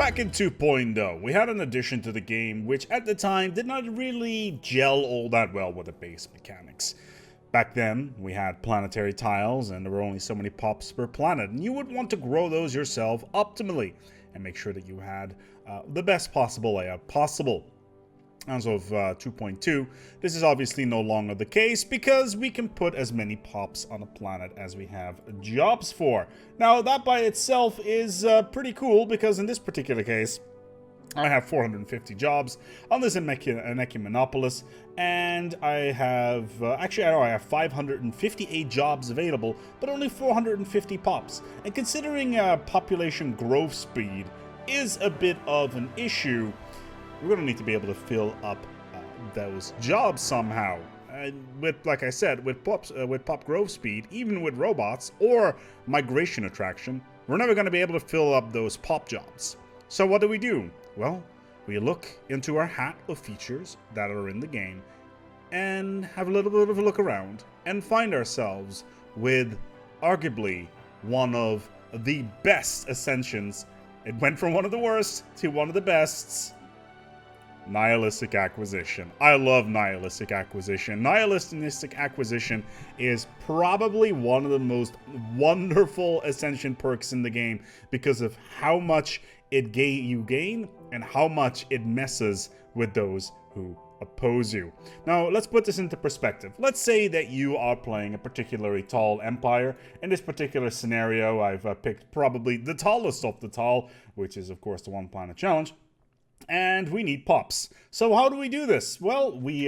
Back in 2.0, we had an addition to the game which at the time did not really gel all that well with the base mechanics. Back then, we had planetary tiles and there were only so many pops per planet, and you would want to grow those yourself optimally and make sure that you had the best possible layout possible. As of 2.2, this is obviously no longer the case because we can put as many pops on a planet as we have jobs for. Now, that by itself is pretty cool because in this particular case, I have 450 jobs on this Ecumenopolis, and I have, I have 558 jobs available, but only 450 pops. And considering population growth speed is a bit of an issue, we're going to need to be able to fill up those jobs somehow. Like I said, with pop growth speed, even with robots or migration attraction, we're never going to be able to fill up those pop jobs. So what do? Well, we look into our hat of features that are in the game and have a little bit of a look around and find ourselves with arguably one of the best ascensions. It went from one of the worst to one of the bests. Nihilistic Acquisition. I love Nihilistic Acquisition. Nihilistic Acquisition is probably one of the most wonderful Ascension perks in the game because of how much you gain and how much it messes with those who oppose you. Now, let's put this into perspective. Let's say that you are playing a particularly tall empire. In this particular scenario, I've picked probably the tallest of the tall, which is, of course, the One Planet Challenge. And we need pops. So how do we do this? Well, we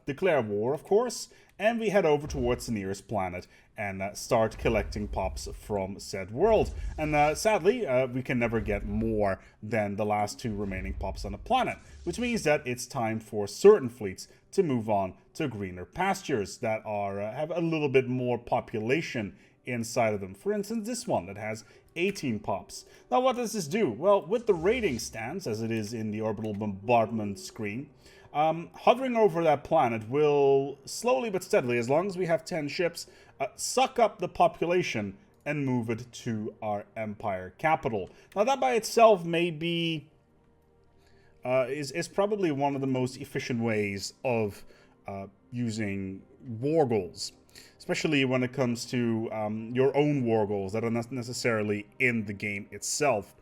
declare war, of course, and we head over towards the nearest planet and start collecting pops from said world. And sadly, we can never get more than the last 2 remaining pops on the planet, which means that it's time for certain fleets to move on to greener pastures that are have a little bit more population inside of them. For instance, this one that has 18 pops. Now, what does this do? Well, with the rating stance, as it is in the orbital bombardment screen, hovering over that planet will slowly but steadily, as long as we have 10 ships, suck up the population and move it to our empire capital. Now, that by itself may be is probably one of the most efficient ways of using war goals, especially when it comes to your own war goals that are not necessarily in the game itself.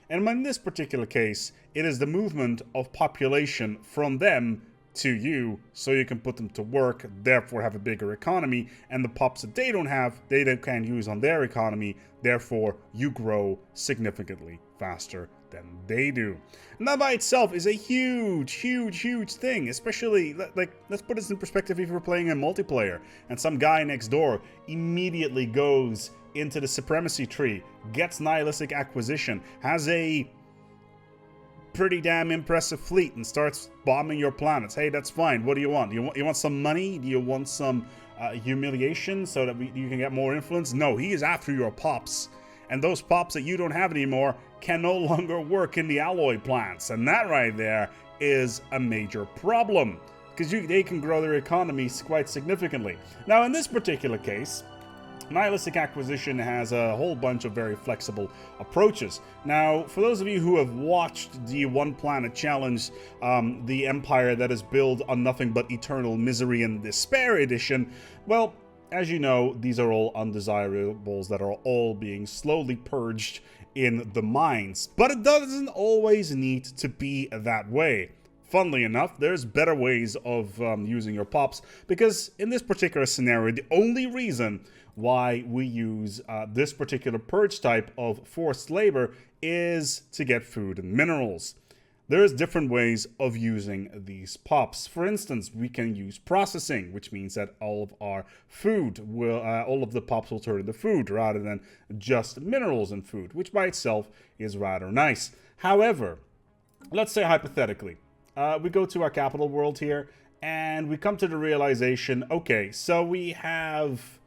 And in this particular case, it is the movement of population from them to you, so you can put them to work, therefore have a bigger economy, and the pops that they don't have, they can't use on their economy, therefore you grow significantly faster than they do. And that by itself is a huge thing, especially, like, let's put this in perspective if we're playing a multiplayer, and some guy next door immediately goes into the supremacy tree, gets Nihilistic Acquisition, has a pretty damn impressive fleet and starts bombing your planets. Hey, that's fine. What do you want? You want some money? Do you want some humiliation so that you can get more influence? No, he is after your pops. And those pops that you don't have anymore can no longer work in the alloy plants. And that right there is a major problem, because they can grow their economies quite significantly. Now, in this particular case, Nihilistic Acquisition has a whole bunch of very flexible approaches. Now, for those of you who have watched the One Planet Challenge, the empire that is built on nothing but eternal misery and despair edition, well, as you know, these are all undesirables that are all being slowly purged in the mines. But it doesn't always need to be that way. Funnily enough, there's better ways of using your pops, because in this particular scenario, the only reason why we use this particular purge type of forced labor is to get food and minerals. There's different ways of using these pops. For instance, we can use processing, which means that all of our food will, all of the pops will turn into food rather than just minerals and food, which by itself is rather nice. However, let's say hypothetically, we go to our capital world here and we come to the realization, okay, so we have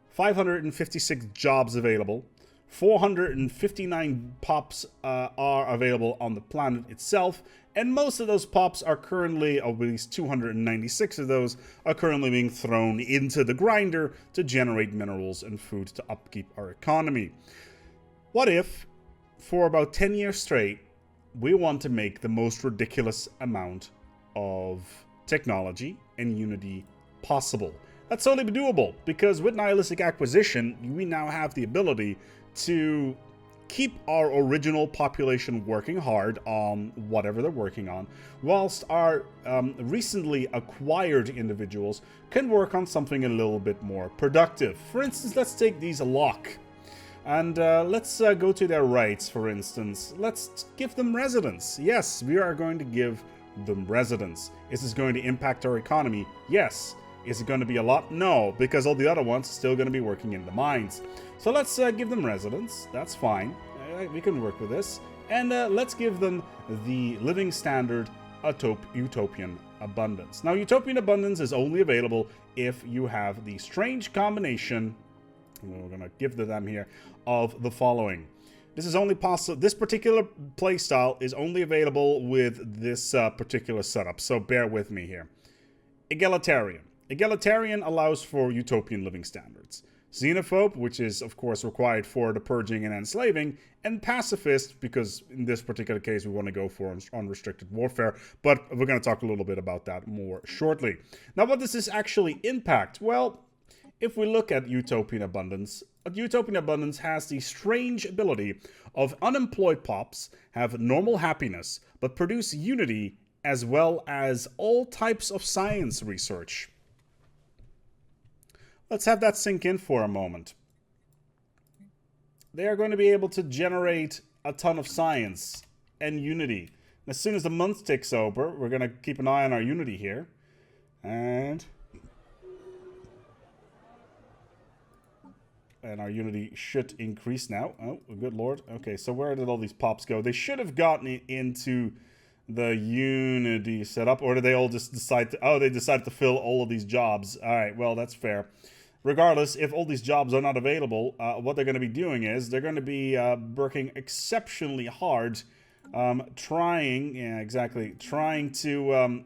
556 jobs available. 459 pops are available on the planet itself, and most of those pops are currently, or at least 296 of those, are currently being thrown into the grinder to generate minerals and food to upkeep our economy. What if for about 10 years straight, we want to make the most ridiculous amount of technology and unity possible. That's totally doable, because with Nihilistic Acquisition, we now have the ability to keep our original population working hard on whatever they're working on, whilst our recently acquired individuals can work on something a little bit more productive. For instance, let's take these lock. And let's go to their rights, for instance. Let's give them residence. Yes, we are going to give them residence. Is this going to impact our economy? Yes. Is it going to be a lot? No, because all the other ones are still going to be working in the mines. So let's give them residence. That's fine. We can work with this. And let's give them the living standard Utopian abundance. Now, Utopian abundance is only available if you have the strange combination, we're going to give to them here, of the following. This is only possible. This particular playstyle is only available with this particular setup, so bear with me here. Egalitarian. Egalitarian allows for utopian living standards. Xenophobe, which is of course required for the purging and enslaving, and pacifist, because in this particular case we want to go for unrestricted warfare, but we're going to talk a little bit about that more shortly. Now, what does this actually impact? Well, if we look at Utopian abundance has the strange ability of unemployed pops have normal happiness, but produce unity as well as all types of science research. Let's have that sink in for a moment. They are going to be able to generate a ton of science and unity. And as soon as the month ticks over, we're going to keep an eye on our unity here. And our unity should increase now. Oh, good lord. Okay, so where did all these pops go? They should have gotten into the unity setup, or did they all just decide to... Oh, they decided to fill all of these jobs. All right, well, that's fair. Regardless, if all these jobs are not available, what they're going to be doing is they're going to be working exceptionally hard, trying to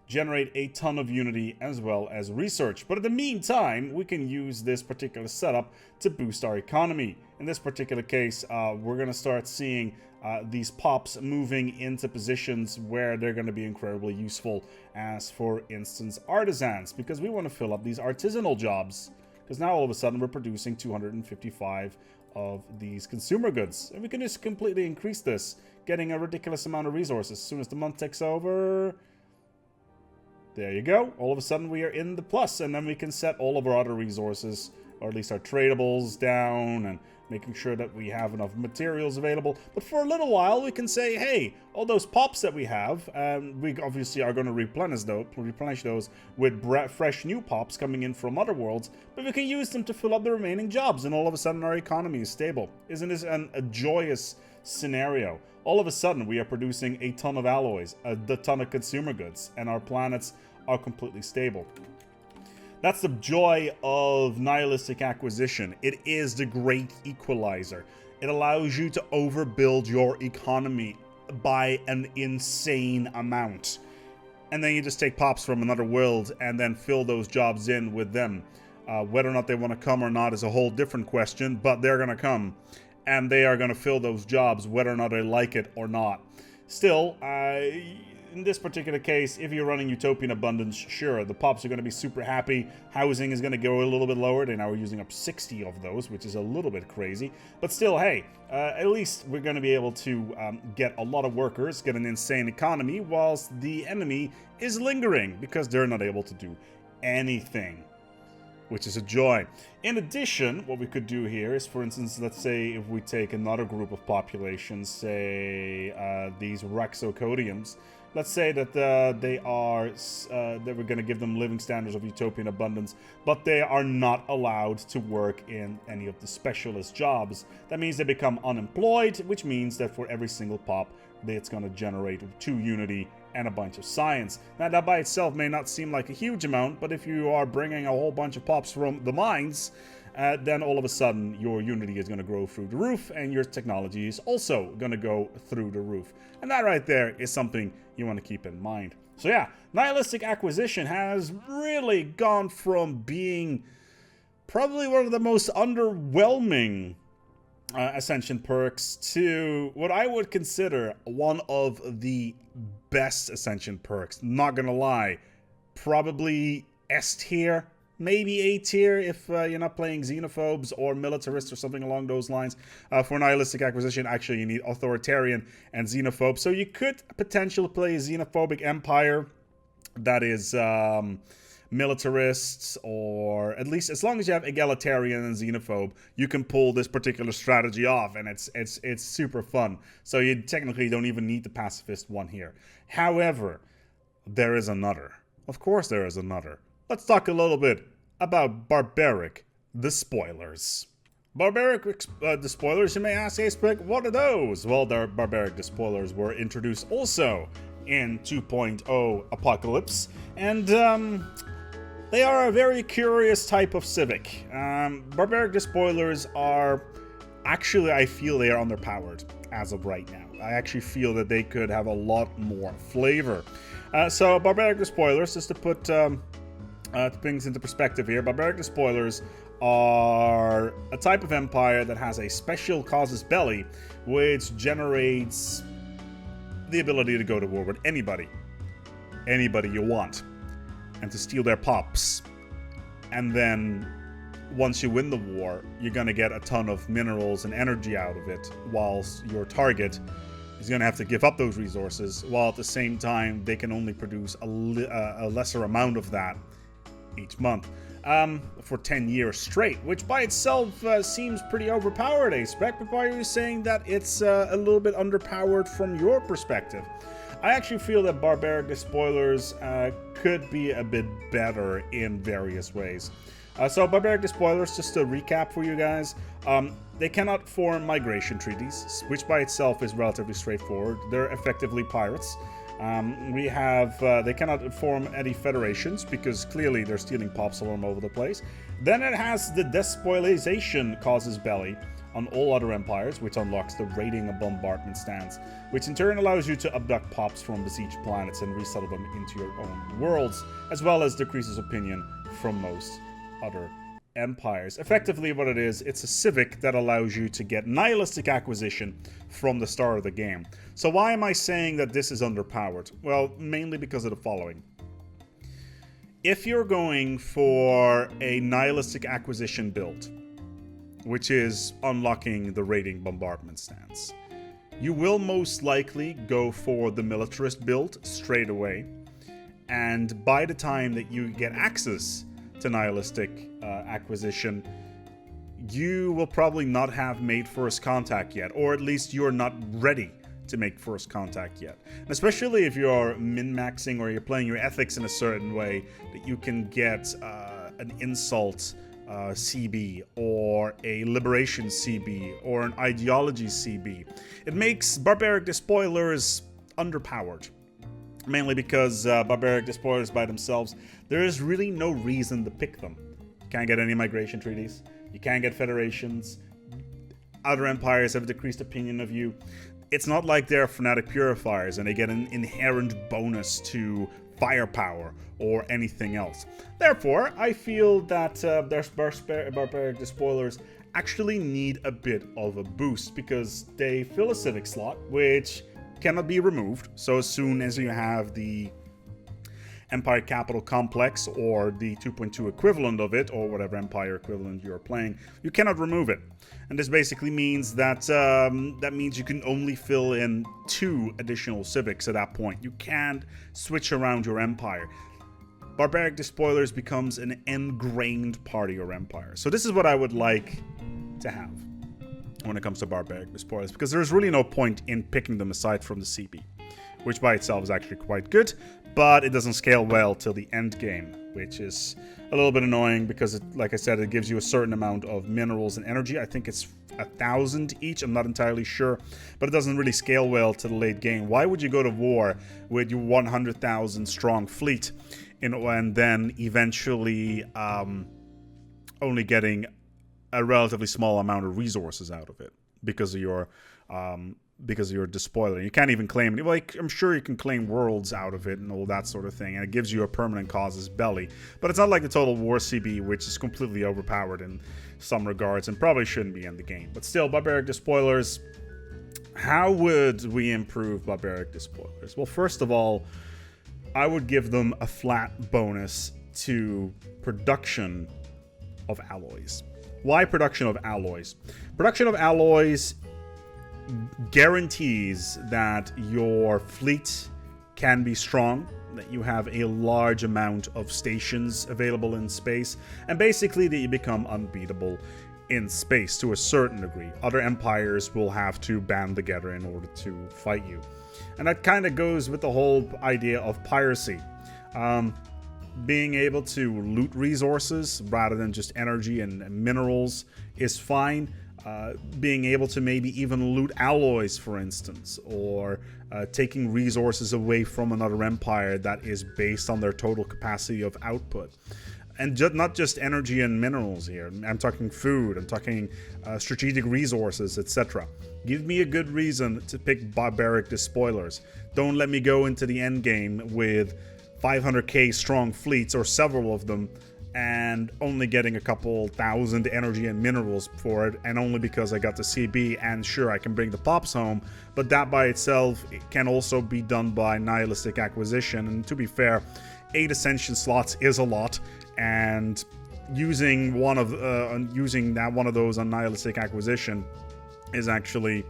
generate a ton of unity as well as research. But in the meantime, we can use this particular setup to boost our economy. In this particular case, we're going to start seeing these pops moving into positions where they're going to be incredibly useful, as for instance artisans, because we want to fill up these artisanal jobs, because now all of a sudden we're producing 255 of these consumer goods, and we can just completely increase this, getting a ridiculous amount of resources. As soon as the month takes over, there you go, all of a sudden we are in the plus, and then we can set all of our other resources, or at least our tradables, down, and making sure that we have enough materials available. But for a little while, we can say, hey, all those pops that we have, we obviously are going to replenish those with fresh new pops coming in from other worlds, but we can use them to fill up the remaining jobs, and all of a sudden our economy is stable. Isn't this a joyous scenario? All of a sudden, we are producing a ton of alloys, a ton of consumer goods, and our planets are completely stable. That's the joy of Nihilistic Acquisition. It is the great equalizer. It allows you to overbuild your economy by an insane amount. And then you just take pops from another world and then fill those jobs in with them. Whether or not they want to come or not is a whole different question, but they're going to come. And they are going to fill those jobs whether or not they like it or not. Still, in this particular case, if you're running Utopian abundance, sure, the pops are going to be super happy. Housing is going to go a little bit lower. They now are using up 60 of those, which is a little bit crazy. But still, hey, at least we're going to be able to get a lot of workers, get an insane economy, whilst the enemy is lingering because they're not able to do anything, which is a joy. In addition, what we could do here is, for instance, let's say if we take another group of populations, say these Raxocodiums. Let's say that that we're going to give them living standards of Utopian abundance, but they are not allowed to work in any of the specialist jobs. That means they become unemployed, which means that for every single pop, it's going to generate 2 unity and a bunch of science. Now, that by itself may not seem like a huge amount, but if you are bringing a whole bunch of pops from the mines, then all of a sudden your unity is going to grow through the roof, and your technology is also going to go through the roof. And that right there is something you want to keep in mind. So yeah, Nihilistic Acquisition has really gone from being probably one of the most underwhelming ascension perks to what I would consider one of the best ascension perks. Not gonna lie, probably S tier, maybe A tier if you're not playing xenophobes or militarists or something along those lines. For nihilistic acquisition, actually you need authoritarian and xenophobe. So you could potentially play a xenophobic empire that is militarists, or at least as long as you have egalitarian and xenophobe, you can pull this particular strategy off, and it's super fun. So you technically don't even need the pacifist one here. However, there is another. Of course there is another. Let's talk a little bit about Barbaric despoilers. Barbaric despoilers, you may ask, ASpec, what are those? Well, the Barbaric despoilers were introduced also in 2.0 Apocalypse, and they are a very curious type of civic. Barbaric despoilers are, actually, I feel they are underpowered as of right now. I actually feel that they could have a lot more flavor. So Barbaric despoilers, just to put things into perspective here, Barbaric despoilers are a type of empire that has a special casus belli, which generates the ability to go to war with anybody you want, and to steal their pops. And then once you win the war, you're gonna get a ton of minerals and energy out of it, whilst your target is gonna have to give up those resources, while at the same time they can only produce a lesser amount of that each month for 10 years straight, which by itself seems pretty overpowered, ASpec, but why are you saying that it's a little bit underpowered from your perspective? I actually feel that Barbaric despoilers could be a bit better in various ways. So Barbaric despoilers, just to recap for you guys, they cannot form migration treaties, which by itself is relatively straightforward. They're effectively pirates. They cannot form any federations, because clearly they're stealing pops all over the place. Then it has the despoilization casus belli on all other empires, which unlocks the raiding and bombardment stance, which in turn allows you to abduct pops from besieged planets and resettle them into your own worlds, as well as decreases opinion from most other empires. Effectively what it is, it's a civic that allows you to get nihilistic acquisition from the start of the game. So why am I saying that this is underpowered? Well, mainly because of the following. If you're going for a nihilistic acquisition build, which is unlocking the raiding bombardment stance, you will most likely go for the militarist build straight away, and by the time that you get access to nihilistic acquisition, you will probably not have made first contact yet, or at least you're not ready to make first contact yet. And especially if you're min-maxing or you're playing your ethics in a certain way that you can get an insult CB or a liberation CB or an ideology CB. It makes Barbaric despoilers underpowered. Mainly because Barbaric despoilers by themselves, there is really no reason to pick them. You can't get any migration treaties. You can't get federations. Other empires have a decreased opinion of you. It's not like they're fanatic purifiers and they get an inherent bonus to firepower or anything else. Therefore, I feel that Barbaric despoilers actually need a bit of a boost, because they fill a civic slot, which cannot be removed. So as soon as you have the Empire Capital Complex or the 2.2 equivalent of it, or whatever Empire equivalent you're playing, you cannot remove it. And this basically means that that means you can only fill in 2 additional civics at that point. You can't switch around your empire. Barbaric despoilers becomes an ingrained part of your empire. So this is what I would like to have when it comes to Barbaric despoilers, because there's really no point in picking them aside from the CB, which by itself is actually quite good, but it doesn't scale well till the end game, which is a little bit annoying because, like I said, it gives you a certain amount of minerals and energy. I think it's 1,000 each, I'm not entirely sure, but it doesn't really scale well to the late game. Why would you go to war with your 100,000 strong fleet and then eventually only getting a relatively small amount of resources out of it because of your because you're a despoiler. You can't even claim, like, I'm sure you can claim worlds out of it and all that sort of thing, and it gives you a permanent causes belly. But it's not like the Total War CB, which is completely overpowered in some regards and probably shouldn't be in the game. But still, Barbaric Despoilers, how would we improve Barbaric Despoilers? Well, first of all, I would give them a flat bonus to production of alloys. Why production of alloys? Production of alloys guarantees that your fleet can be strong, that you have a large amount of stations available in space, and basically that you become unbeatable in space to a certain degree. Other empires will have to band together in order to fight you. And that kind of goes with the whole idea of piracy. Being able to loot resources rather than just energy and minerals is fine. Being able to maybe even loot alloys, for instance, or taking resources away from another empire that is based on their total capacity of output. And not just energy and minerals here. I'm talking food, I'm talking strategic resources, etc. Give me a good reason to pick Barbaric Despoilers. Don't let me go into the end game with 500k strong fleets, or several of them, and only getting a couple thousand energy and minerals for it, and only because I got the CB, and sure, I can bring the pops home, but that by itself can also be done by Nihilistic Acquisition, and to be fair, 8 Ascension slots is a lot, and using one of those on Nihilistic Acquisition is actually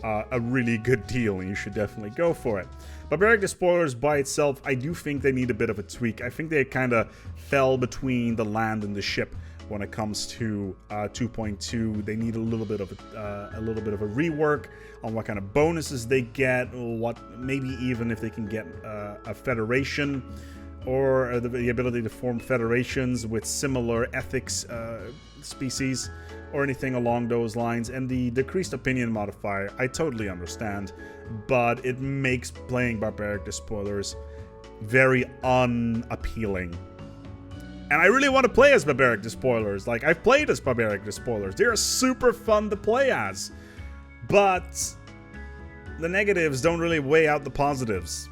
a really good deal, and you should definitely go for it. Barbaric Despoilers by itself, I do think they need a bit of a tweak. I think they kind of fell between the land and the ship when it comes to 2.2. They need a little bit of a rework on what kind of bonuses they get, or what, maybe even if they can get a federation, or the ability to form federations with similar ethics species, or anything along those lines. And the decreased opinion modifier, I totally understand, but it makes playing Barbaric Despoilers very unappealing. And I really want to play as Barbaric Despoilers. Like, I've played as Barbaric Despoilers. They're super fun to play as. But the negatives don't really weigh out the positives.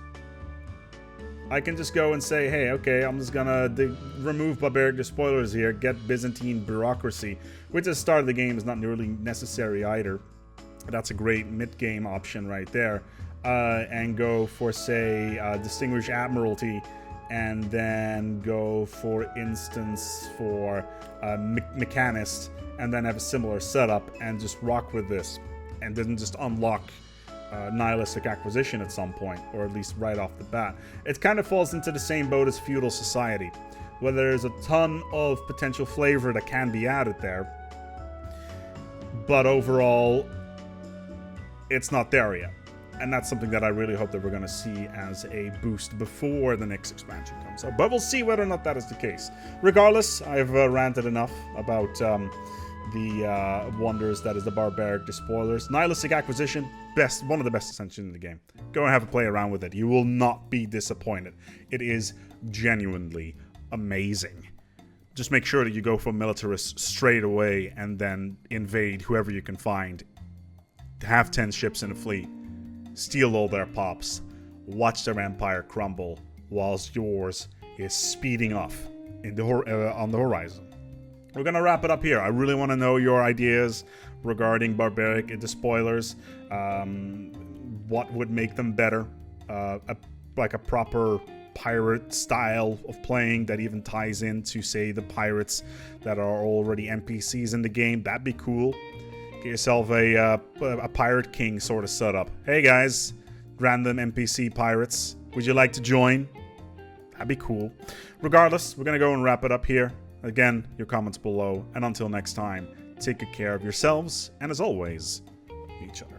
I can just go and say, hey, okay, I'm just gonna remove Barbaric Despoilers here, get Byzantine Bureaucracy, which at the start of the game is not really necessary either. That's a great mid-game option right there. And go for, say, Distinguished Admiralty, and then go, for instance, for Mechanist, and then have a similar setup, and just rock with this, and then just unlock Nihilistic Acquisition at some point, or at least right off the bat. It kind of falls into the same boat as Feudal Society, where there's a ton of potential flavor that can be added there, but overall, it's not there yet. And that's something that I really hope that we're going to see as a boost before the next expansion comes out. But we'll see whether or not that is the case. Regardless, I've ranted enough about the wonders that is the Barbaric Despoilers. Nihilistic Acquisition, one of the best Ascension in the game. Go and have a play around with it. You will not be disappointed. It is genuinely amazing. Just make sure that you go for militarists straight away and then invade whoever you can find. Have 10 ships in a fleet. Steal all their pops. Watch their empire crumble whilst yours is speeding off on the horizon. We're going to wrap it up here. I really want to know your ideas regarding Barbaric Despoilers. What would make them better? Like a proper pirate style of playing that even ties into, say, the pirates that are already NPCs in the game. That'd be cool. Get yourself a Pirate King sort of setup. Hey guys, random NPC pirates. Would you like to join? That'd be cool. Regardless, we're going to go and wrap it up here. Again, your comments below. And until next time, take good care of yourselves. And as always, each other.